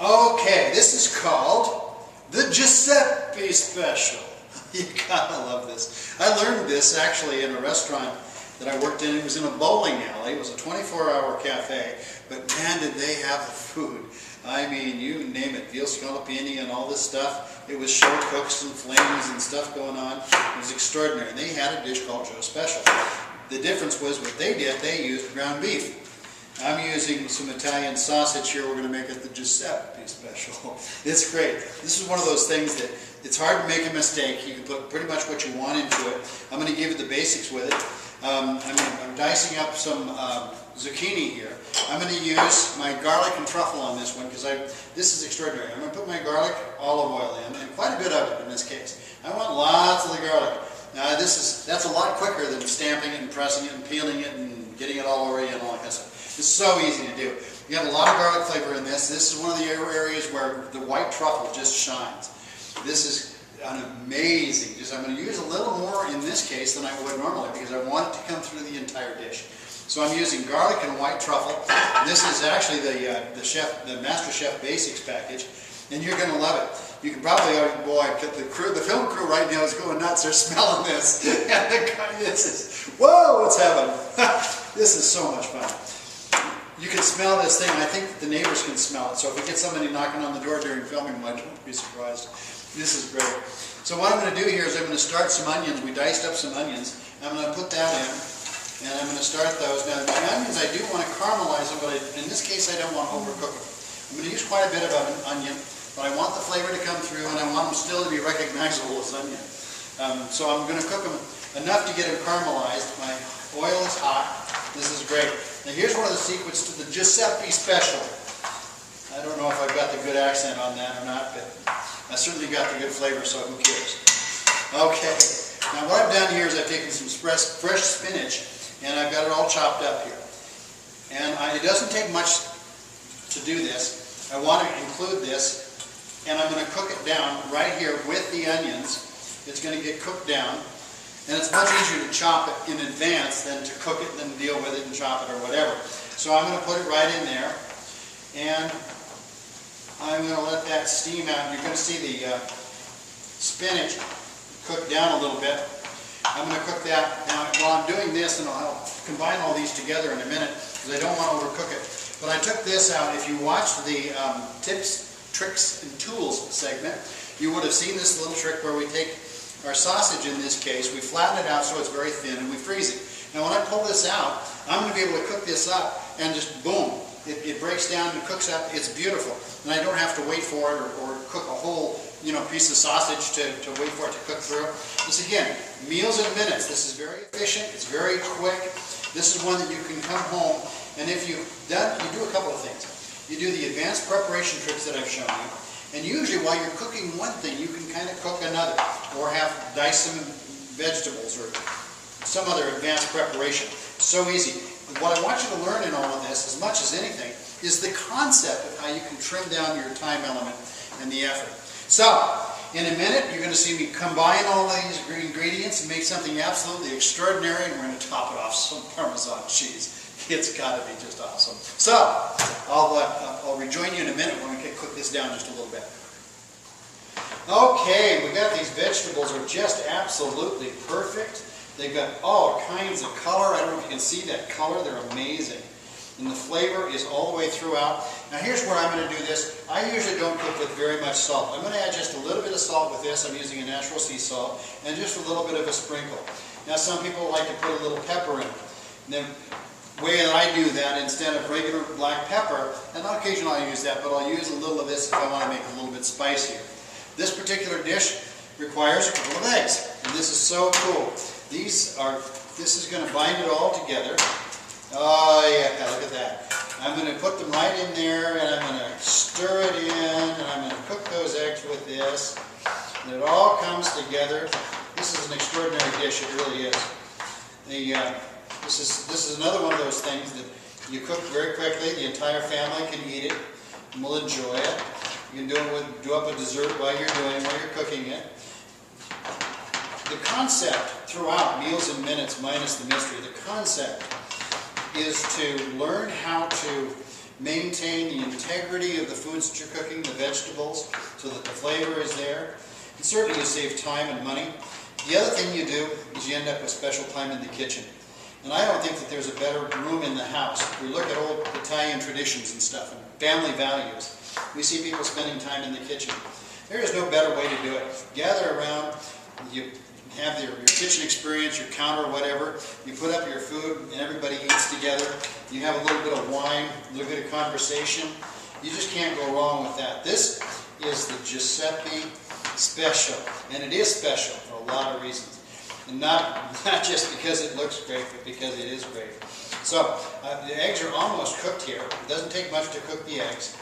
Okay, this is called the Giuseppi Special. You gotta love this. I learned this actually in a restaurant that I worked in. It was in a bowling alley. It was a 24-hour cafe, but man, did they have the food. I mean, you name it, veal scallopini and all this stuff. It was show cooks and flames and stuff going on. It was extraordinary. And they had a dish called Joe Special. The difference was what they did, they used ground beef. I'm using some Italian sausage here. We're going to make it the Giuseppi Special. It's great. This is one of those things that it's hard to make a mistake. You can put pretty much what you want into it. I'm going to give you the basics with it. I'm dicing up some zucchini here. I'm going to use my garlic and truffle on this one because this is extraordinary. I'm going to put my garlic olive oil in, and quite a bit of it in this case. I want lots of the garlic. Now that's a lot quicker than stamping it and pressing it and peeling it and getting it all over you and all that kind of stuff. It's so easy to do. You have a lot of garlic flavor in this. This is one of the areas where the white truffle just shines. This is an amazing, I'm going to use a little more in this case than I would normally because I want it to come through the entire dish. So I'm using garlic and white truffle. This is actually the Master Chef Basics package, and you're going to love it. You can probably, boy, the film crew right now is going nuts. They're smelling this. Whoa, what's happening? This is so much fun. You can smell this thing. I think the neighbors can smell it. So if we get somebody knocking on the door during filming, I don't be surprised. This is great. So what I'm going to do here is I'm going to start some onions. We diced up some onions. I'm going to put that in, and I'm going to start those. Now my onions, I do want to caramelize them, but in this case I don't want to overcook them. I'm going to use quite a bit of an onion, but I want the flavor to come through, and I want them still to be recognizable as onion. So I'm going to cook them enough to get them caramelized. My oil is hot. This is great. Now here's one of the secrets to the Giuseppi Special. I don't know if I've got the good accent on that or not, but I certainly got the good flavor, so who cares? Okay. Now what I've done here is I've taken some fresh spinach, and I've got it all chopped up here. And it doesn't take much to do this. I want to include this, and I'm going to cook it down right here with the onions. It's going to get cooked down. And it's much easier to chop it in advance than to cook it and then deal with it and chop it or whatever. So I'm going to put it right in there, and I'm going to let that steam out. You're going to see the spinach cook down a little bit. I'm going to cook that. Now while I'm doing this, and I'll combine all these together in a minute because I don't want to overcook it. But I took this out. If you watched the tips, tricks, and tools segment, you would have seen this little trick where we take our sausage, in this case, we flatten it out so it's very thin, and we freeze it. Now when I pull this out, I'm going to be able to cook this up, and just boom, it breaks down and cooks up. It's beautiful, and I don't have to wait for it or cook a whole piece of sausage to wait for it to cook through. This again, meals in minutes. This is very efficient. It's very quick. This is one that you can come home, and if you do a couple of things. You do the advanced preparation tricks that I've shown you. And usually while you're cooking one thing, you can kind of cook another, or dice some vegetables, or some other advanced preparation. So easy. What I want you to learn in all of this, as much as anything, is the concept of how you can trim down your time element and the effort. So, in a minute, you're going to see me combine all these ingredients and make something absolutely extraordinary, and we're going to top it off with some Parmesan cheese. It's got to be just awesome. So, I'll rejoin you in a minute when we can cook this down just a little bit. Okay, we got these vegetables are just absolutely perfect. They've got all kinds of color. I don't know if you can see that color. They're amazing. And the flavor is all the way throughout. Now here's where I'm going to do this. I usually don't cook with very much salt. I'm going to add just a little bit of salt with this. I'm using a natural sea salt, and just a little bit of a sprinkle. Now some people like to put a little pepper in. And the way that I do that, instead of regular black pepper, and occasionally I'll use that, but I'll use a little of this if I want to make it a little bit spicier. This particular dish requires a couple of eggs, and this is so cool. This is going to bind it all together. Oh yeah, look at that. I'm going to put them right in there, and I'm going to stir it in, and I'm going to cook those eggs with this. And it all comes together. This is an extraordinary dish, it really is. This is another one of those things that you cook very quickly. The entire family can eat it and will enjoy it. You can do up a dessert while you're cooking it. The concept throughout Meals in Minutes minus the mystery, the concept is to learn how to maintain the integrity of the foods that you're cooking, the vegetables, so that the flavor is there. And certainly you save time and money. The other thing you do is you end up with special time in the kitchen. And I don't think that there's a better room in the house. We look at old Italian traditions and stuff and family values. We see people spending time in the kitchen. There is no better way to do it. Gather around, you have your kitchen experience, your counter, whatever. You put up your food and everybody eats together. You have a little bit of wine, a little bit of conversation. You just can't go wrong with that. This is the Giuseppi Special, and it is special for a lot of reasons. And not just because it looks great, but because it is great. So, the eggs are almost cooked here. It doesn't take much to cook the eggs.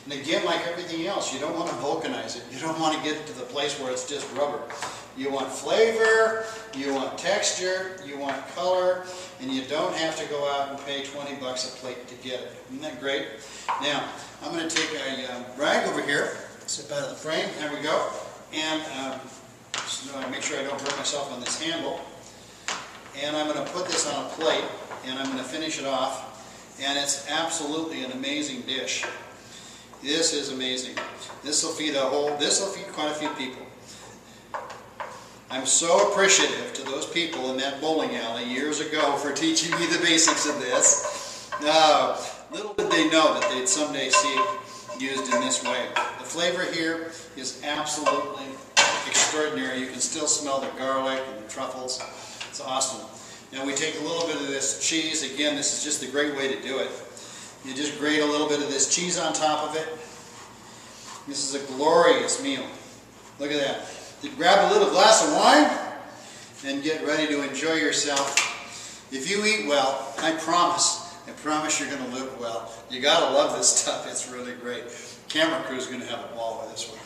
And again, like everything else, you don't want to vulcanize it. You don't want to get it to the place where it's just rubber. You want flavor, you want texture, you want color, and you don't have to go out and pay 20 bucks a plate to get it. Isn't that great? Now, I'm going to take a rag over here, slip out of the frame, there we go, and make sure I don't hurt myself on this handle. And I'm going to put this on a plate, and I'm going to finish it off, and it's absolutely an amazing dish. This is amazing. This will feed quite a few people. I'm so appreciative to those people in that bowling alley years ago for teaching me the basics of this. Little did they know that they'd someday see it used in this way. The flavor here is absolutely extraordinary. You can still smell the garlic and the truffles. It's awesome. Now we take a little bit of this cheese. Again, this is just a great way to do it. You just grate a little bit of this cheese on top of it. This is a glorious meal. Look at that. You grab a little glass of wine and get ready to enjoy yourself. If you eat well, I promise you're going to live well. You got to love this stuff. It's really great. Camera crew's going to have a ball with this one.